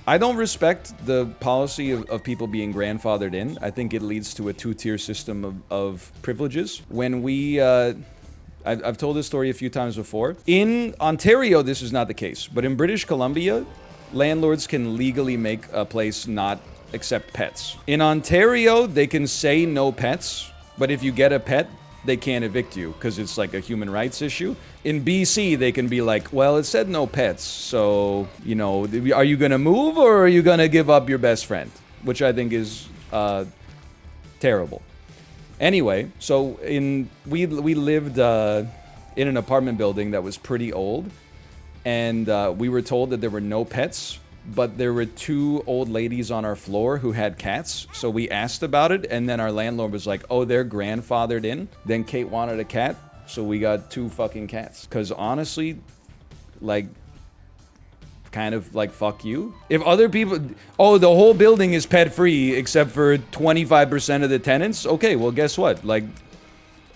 I don't respect the policy of people being grandfathered in. I think it leads to a two-tier system of privileges. When we, I've told this story a few times before. In Ontario, this is not the case, but in British Columbia, landlords can legally make a place not accept pets. In Ontario, they can say no pets, but if you get a pet, they can't evict you because it's like a human rights issue. In BC, they can be like, well, it said no pets, so, you know, are you gonna move or are you gonna give up your best friend? Which I think is terrible. Anyway, so we lived in an apartment building that was pretty old, and we were told that there were no pets, but there were two old ladies on our floor who had cats. So we asked about it, and then our landlord was like, oh, they're grandfathered in. Then Kate wanted a cat, so we got two fucking cats. Because honestly, like, kind of like, fuck you. If other people, oh, the whole building is pet free except for 25% of the tenants. Okay, well, guess what? Like,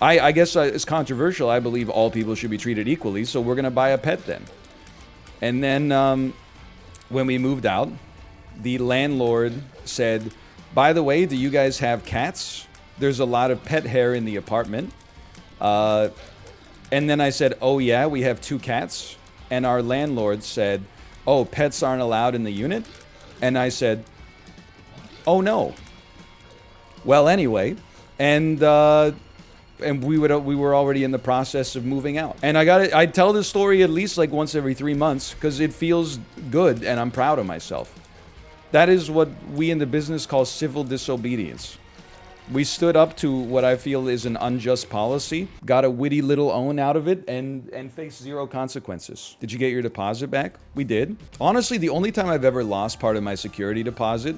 I guess it's controversial. I believe all people should be treated equally, so we're gonna buy a pet then. And then, when we moved out, the landlord said, by the way, do you guys have cats? There's a lot of pet hair in the apartment. And then I said, oh yeah, we have two cats. And our landlord said, oh, pets aren't allowed in the unit? And I said, oh no. Well, anyway, and we were already in the process of moving out. And I tell this story at least like once every 3 months because it feels good and I'm proud of myself. That is what we in the business call civil disobedience. We stood up to what I feel is an unjust policy, got a witty little own out of it, and faced zero consequences. Did you get your deposit back? We did. Honestly, the only time I've ever lost part of my security deposit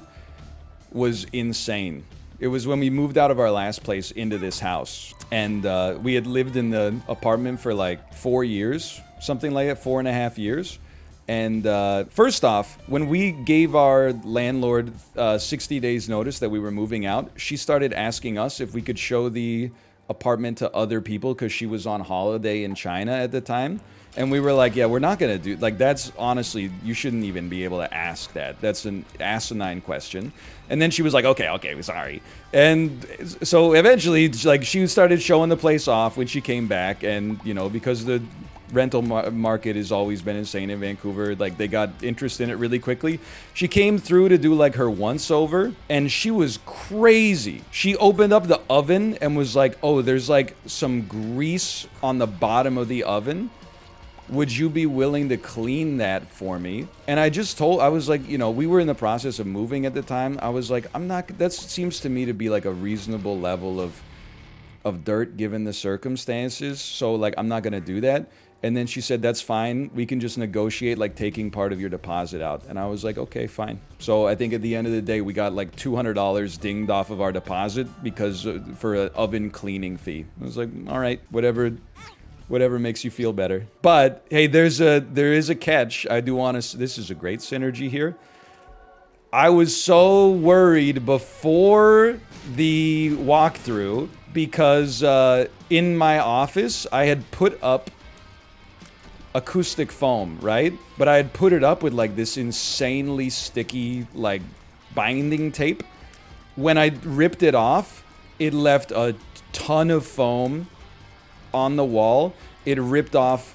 was insane. It was when we moved out of our last place into this house. And we had lived in the apartment for like 4 years, something like that, 4.5 years. And first off, when we gave our landlord 60 days notice that we were moving out, she started asking us if we could show the apartment to other people because she was on holiday in China at the time. And we were like, yeah, we're not going to do, like, that's honestly, you shouldn't even be able to ask that. That's an asinine question. And then she was like, okay, sorry. And so eventually, like, she started showing the place off when she came back. And, you know, because the rental market has always been insane in Vancouver, like, they got interest in it really quickly. She came through to do, like, her once-over, and she was crazy. She opened up the oven and was like, oh, there's, like, some grease on the bottom of the oven. Would you be willing to clean that for me? And I was like, you know, we were in the process of moving at the time. I was like, that seems to me to be like a reasonable level of dirt given the circumstances. So like, I'm not going to do that. And then she said, that's fine. We can just negotiate like taking part of your deposit out. And I was like, okay, fine. So I think at the end of the day, we got like $200 dinged off of our deposit because for an oven cleaning fee. I was like, all right, whatever makes you feel better. But hey, there is a catch. I do want to, this is a great synergy here. I was so worried before the walkthrough because in my office, I had put up acoustic foam, right? But I had put it up with like this insanely sticky like binding tape. When I ripped it off, it left a ton of foam on the wall. It ripped off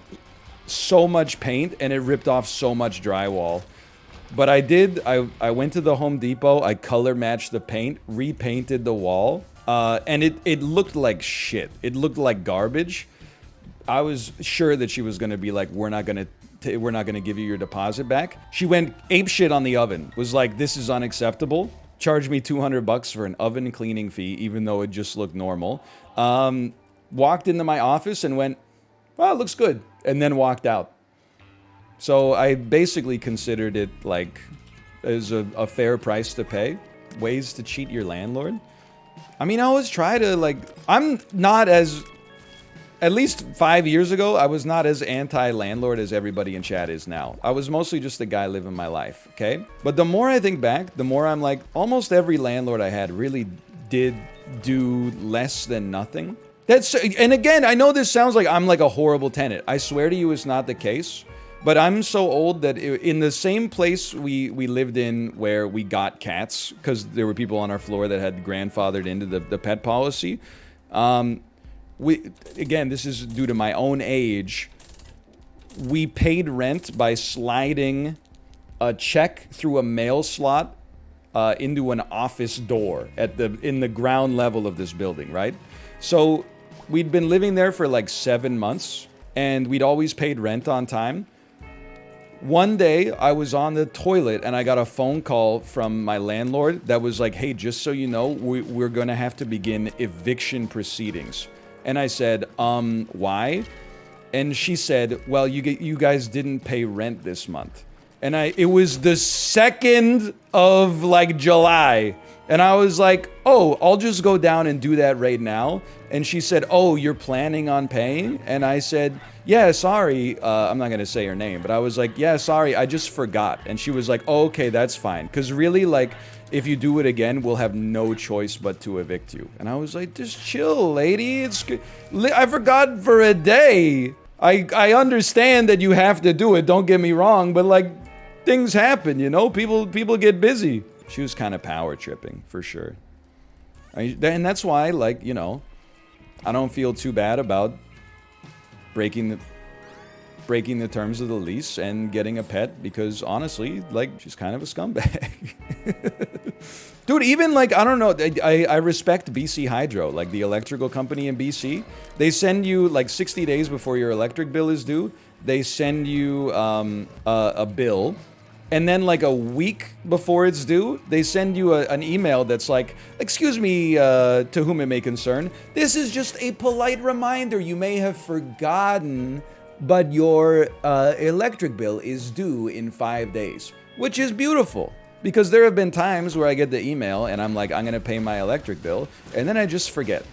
so much paint and it ripped off so much drywall. But I went to the Home Depot, I color matched the paint, repainted the wall, and it looked like shit. It looked like garbage. I was sure that she was gonna be like, we're not gonna give you your deposit back. She went apeshit on the oven, was like, this is unacceptable. Charged me $200 for an oven cleaning fee, even though it just looked normal. Walked into my office and went, well, it looks good, and then walked out. So I basically considered it like as a fair price to pay. Ways to cheat your landlord. I mean, I always try to like, I'm not as, at least 5 years ago, I was not as anti-landlord as everybody in chat is now. I was mostly just a guy living my life, okay? But the more I think back, the more I'm like, almost every landlord I had really did do less than nothing. And again, I know this sounds like I'm like a horrible tenant. I swear to you it's not the case. But I'm so old that in the same place we lived in where we got cats, because there were people on our floor that had grandfathered into the pet policy. Again, this is due to my own age. We paid rent by sliding a check through a mail slot into an office door in the ground level of this building, right? So we'd been living there for like 7 months, and we'd always paid rent on time. One day, I was on the toilet, and I got a phone call from my landlord that was like, hey, just so you know, we're going to have to begin eviction proceedings. And I said, why? And she said, well, you guys didn't pay rent this month. And it was the 2nd of like July. And I was like, oh, I'll just go down and do that right now. And she said, oh, you're planning on paying? And I said, yeah, sorry. I'm not going to say her name, but I was like, yeah, sorry, I just forgot. And she was like, oh, okay, that's fine. Because really, like, if you do it again, we'll have no choice but to evict you. And I was like, just chill, lady. I forgot for a day. I understand that you have to do it, don't get me wrong, but like, things happen, you know? People get busy. She was kind of power tripping, for sure. And that's why, like, you know, I don't feel too bad about breaking the terms of the lease and getting a pet, because honestly, like, she's kind of a scumbag. Dude, even like, I don't know, I respect BC Hydro, like the electrical company in BC. They send you like 60 days before your electric bill is due. They send you a bill. And then like a week before it's due, they send you an email that's like, excuse me, to whom it may concern. This is just a polite reminder. You may have forgotten, but your electric bill is due in 5 days, which is beautiful. Because there have been times where I get the email and I'm like, I'm going to pay my electric bill. And then I just forget.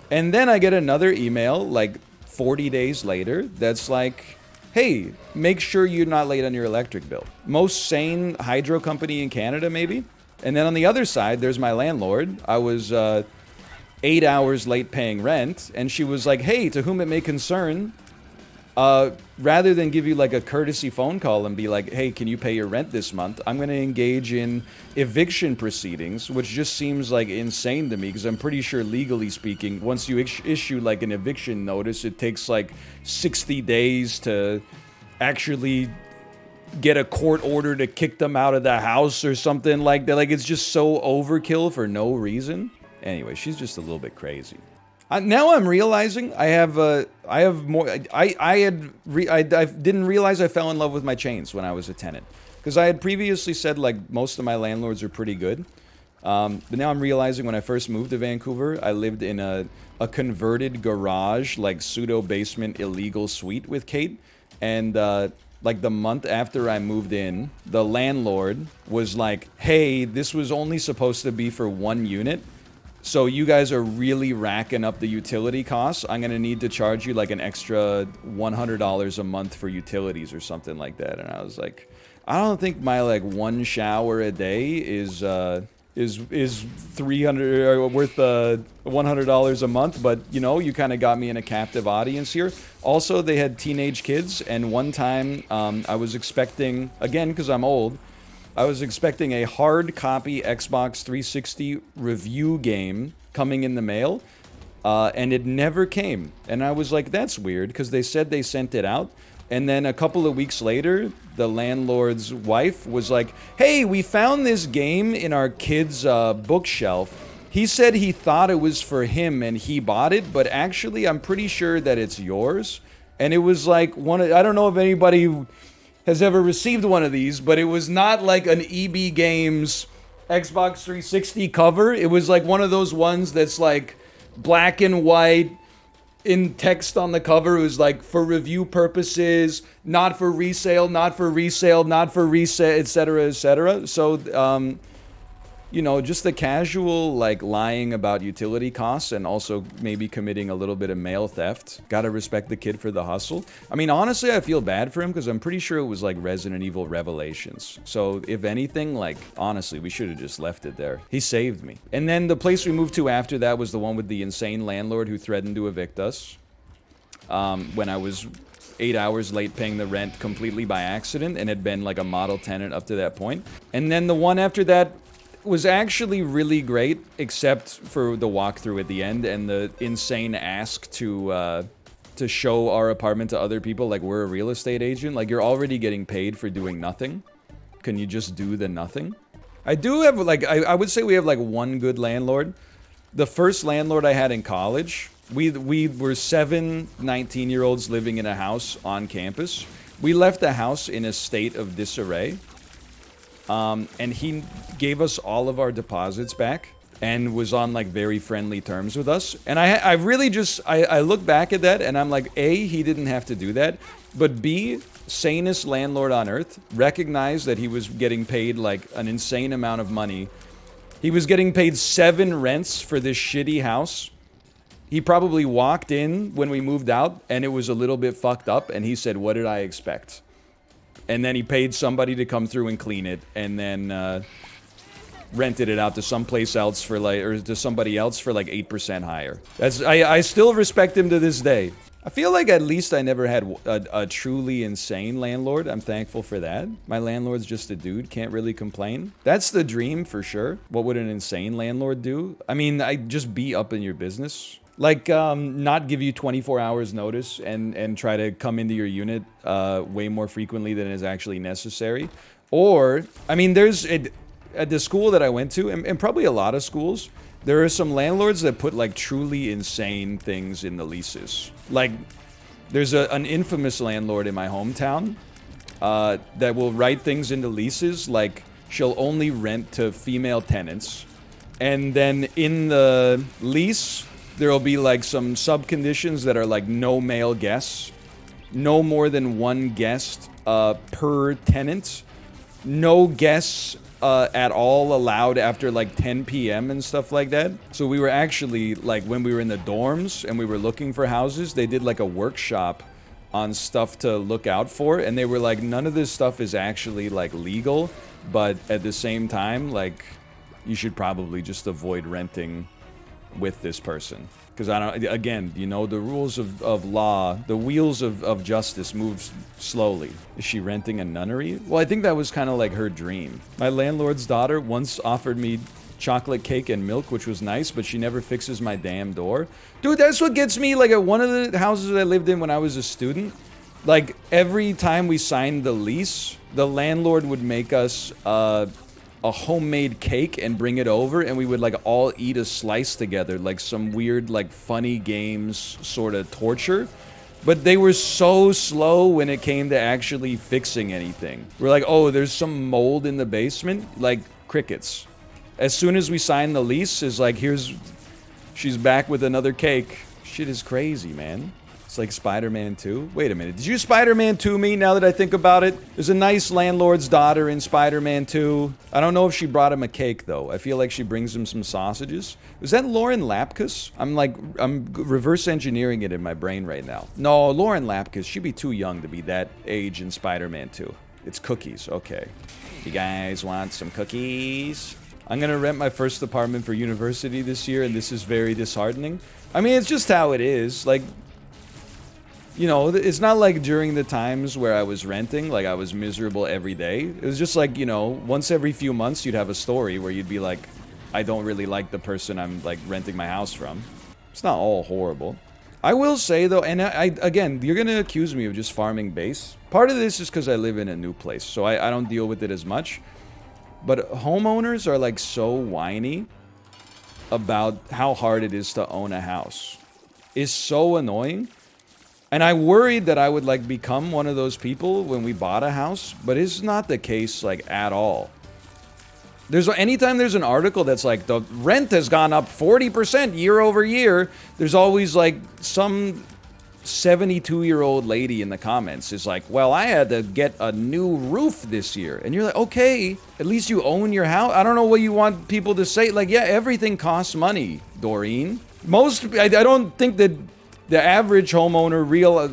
And then I get another email like 40 days later that's like, hey, make sure you're not late on your electric bill. Most sane hydro company in Canada, maybe. And then on the other side, there's my landlord. I was 8 hours late paying rent, and she was like, hey, to whom it may concern, rather than give you like a courtesy phone call and be like, hey, can you pay your rent this month? I'm going to engage in eviction proceedings, which just seems like insane to me, because I'm pretty sure legally speaking, once you issue like an eviction notice, it takes like 60 days to actually get a court order to kick them out of the house or something like that. Like, it's just so overkill for no reason. Anyway, she's just a little bit crazy. Now I'm realizing I have more. I didn't realize I fell in love with my chains when I was a tenant, because I had previously said like most of my landlords are pretty good. But now I'm realizing when I first moved to Vancouver, I lived in a converted garage, like pseudo basement illegal suite with Kate, and like the month after I moved in, the landlord was like, "Hey, this was only supposed to be for 1 unit. So you guys are really racking up the utility costs. I'm going to need to charge you like an extra $100 a month for utilities or something like that." And I was like, I don't think my like 1 shower a day is 300 or worth $100 a month, but you know, you kind of got me in a captive audience here. Also, they had teenage kids, and one time I was expecting, again because I'm old, I was expecting a hard copy Xbox 360 review game coming in the mail, and it never came. And I was like, that's weird, because they said they sent it out. And then a couple of weeks later, the landlord's wife was like, hey, we found this game in our kid's bookshelf. He said he thought it was for him and he bought it, but actually I'm pretty sure that it's yours. And it was like I don't know if anybody has ever received one of these, but it was not like an EB Games Xbox 360 cover. It was like one of those ones that's like black and white in text on the cover. It was like for review purposes, not for resale, not for resale, not for resale, etc., etc. So, you know, just the casual like lying about utility costs and also maybe committing a little bit of mail theft. Gotta respect the kid for the hustle. I mean, honestly, I feel bad for him because I'm pretty sure it was like Resident Evil Revelations. So if anything, like, honestly, we should have just left it there. He saved me. And then the place we moved to after that was the one with the insane landlord who threatened to evict us when I was 8 hours late paying the rent completely by accident and had been like a model tenant up to that point. And then the one after that was actually really great, except for the walkthrough at the end and the insane ask to show our apartment to other people like we're a real estate agent. Like, you're already getting paid for doing nothing. Can you just do the nothing? I do have, like, I would say we have, like, one good landlord. The first landlord I had in college, we were 7 19-year-olds living in a house on campus. We left the house in a state of disarray. And he gave us all of our deposits back and was on, like, very friendly terms with us. And I really just, I look back at that and I'm like, A, he didn't have to do that. But B, sanest landlord on earth, recognized that he was getting paid, like, an insane amount of money. He was getting paid 7 rents for this shitty house. He probably walked in when we moved out and it was a little bit fucked up. And he said, what did I expect? And then he paid somebody to come through and clean it, and then rented it out to someplace else for like, or to somebody else for like 8% higher. I still respect him to this day. I feel like at least I never had a truly insane landlord. I'm thankful for that. My landlord's just a dude, can't really complain. That's the dream for sure. What would an insane landlord do? I mean, I just be up in your business. Like, not give you 24 hours notice and try to come into your unit way more frequently than is actually necessary. Or, I mean, at the school that I went to, and probably a lot of schools, there are some landlords that put, like, truly insane things in the leases. Like, there's an infamous landlord in my hometown that will write things into leases, like, she'll only rent to female tenants. And then in the lease, there'll be, like, some sub-conditions that are, like, no male guests, no more than 1 guest per tenant, no guests at all allowed after, like, 10 p.m. and stuff like that. So we were actually, like, when we were in the dorms and we were looking for houses, they did, like, a workshop on stuff to look out for, and they were like, none of this stuff is actually, like, legal, but at the same time, like, you should probably just avoid renting with this person. Because I don't, again, you know, the rules of law, the wheels of justice moves slowly. Is she renting a nunnery? Well, I think that was kind of like her dream. My landlord's daughter once offered me chocolate cake and milk, which was nice, but she never fixes my damn door. Dude, that's what gets me. Like, at one of the houses I lived in when I was a student, like, every time we signed the lease, the landlord would make us a homemade cake and bring it over, and we would, like, all eat a slice together, like some weird, like, funny games sort of torture. But they were so slow when it came to actually fixing anything. We're like, oh, there's some mold in the basement, like, crickets. As soon as we signed the lease, is like, she's back with another cake. Shit is crazy, man. It's like Spider-Man 2. Wait a minute. Did you Spider-Man 2 me now that I think about it? There's a nice landlord's daughter in Spider-Man 2. I don't know if she brought him a cake, though. I feel like she brings him some sausages. Was that Lauren Lapkus? I'm reverse engineering it in my brain right now. No, Lauren Lapkus. She'd be too young to be that age in Spider-Man 2. It's cookies. Okay. You guys want some cookies? I'm gonna rent my first apartment for university this year, and this is very disheartening. I mean, it's just how it is. Like, you know, it's not like during the times where I was renting, like, I was miserable every day. It was just like, you know, once every few months you'd have a story where you'd be like, I don't really like the person I'm, like, renting my house from. It's not all horrible. I will say, though, and again, you're gonna accuse me of just farming base. Part of this is because I live in a new place, so I don't deal with it as much. But homeowners are, like, so whiny about how hard it is to own a house. It's so annoying. And I worried that I would, like, become one of those people when we bought a house, but it's not the case, like, at all. Anytime there's an article that's like, the rent has gone up 40% year over year, there's always, like, some 72-year-old lady in the comments is like, well, I had to get a new roof this year. And you're like, okay, at least you own your house. I don't know what you want people to say. Like, yeah, everything costs money, Doreen. I don't think that the average homeowner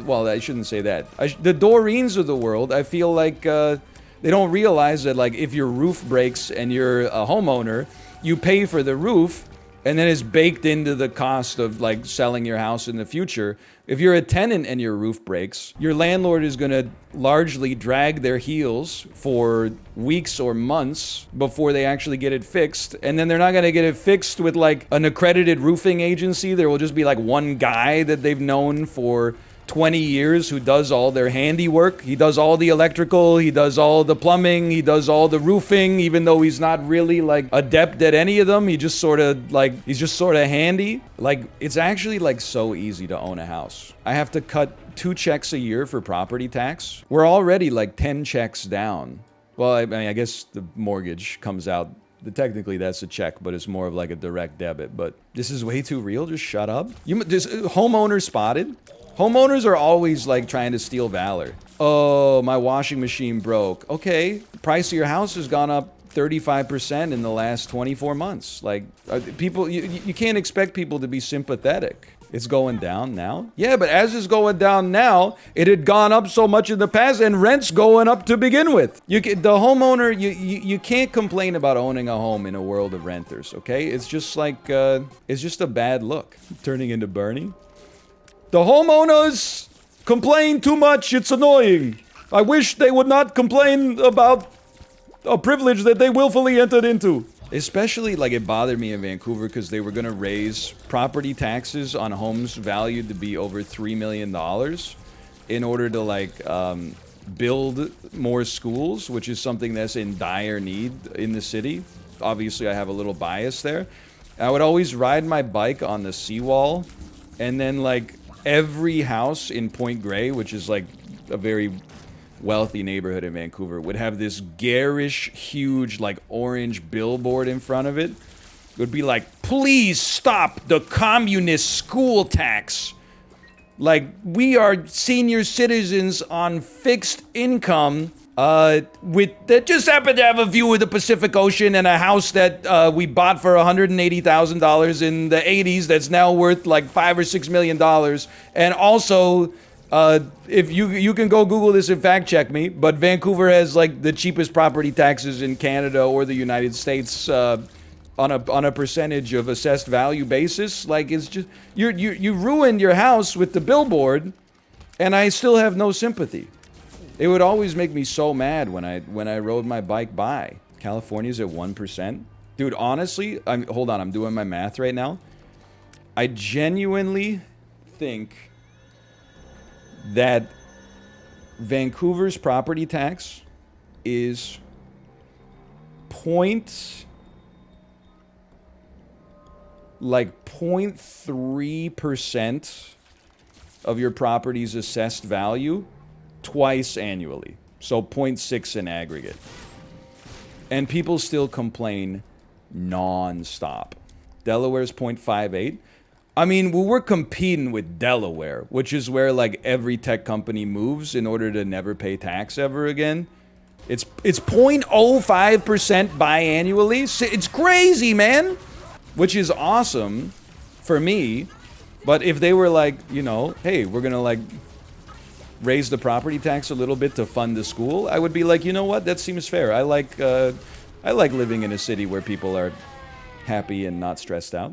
well, I shouldn't say that. The Doreens of the world, I feel like they don't realize that, like, if your roof breaks and you're a homeowner, you pay for the roof, And then it's baked into the cost of like selling your house in the future. If you're a tenant and your roof breaks, your landlord is going to largely drag their heels for weeks or months before they actually get it fixed. And then they're not going to get it fixed with like an accredited roofing agency. There will just be like one guy that they've known for 20 years who does all their handiwork. He does all the electrical, he does all the plumbing, he does all the roofing, even though he's not really like adept at any of them. He's just sort of handy. Like, it's actually like so easy to own a house. I have to cut 2 checks a year for property tax. We're already like 10 checks down. Well, I mean, I guess the mortgage comes out. Technically, that's a check, but it's more of like a direct debit. But this is way too real. Just shut up. This homeowner spotted. Homeowners are always like trying to steal valor. Oh, my washing machine broke. Okay, the price of your house has gone up 35% in the last 24 months. Like, people, you can't expect people to be sympathetic. It's going down now? Yeah, but as it's going down now, it had gone up so much in the past, and rent's going up to begin with. The homeowner, you can't complain about owning a home in a world of renters, okay? It's just like, it's just a bad look. Turning into Bernie. The homeowners complain too much, it's annoying. I wish they would not complain about a privilege that they willfully entered into. Especially, like, it bothered me in Vancouver because they were going to raise property taxes on homes valued to be over $3 million in order to, like, build more schools, which is something that's in dire need in the city. Obviously, I have a little bias there. I would always ride my bike on the seawall, and then, like, every house in Point Grey, which is like a very wealthy neighborhood in Vancouver, would have this garish, huge, like orange billboard in front of it. It would be like, please stop the communist school tax. Like, we are senior citizens on fixed income that just happen to have a view of the Pacific Ocean and a house that we bought for $180,000 in the 80s that's now worth like $5 or $6 million. And also, if you can go Google this and fact check me, but Vancouver has like the cheapest property taxes in Canada or the United States on a percentage of assessed value basis. Like, it's just you ruined your house with the billboard, and I still have no sympathy. It would always make me so mad when I rode my bike by. California's at 1%. Dude, honestly, hold on, I'm doing my math right now. I genuinely think that Vancouver's property tax is 0.3% of your property's assessed value twice annually. So 0.6 in aggregate. And people still complain non-stop. Delaware's 0.58. I mean, well, we're competing with Delaware, which is where like every tech company moves in order to never pay tax ever again. It's 0.05% biannually. It's crazy, man. Which is awesome for me. But if they were like, you know, hey, we're gonna like raise the property tax a little bit to fund the school, I would be like, you know what, that seems fair. I like living in a city where people are happy and not stressed out.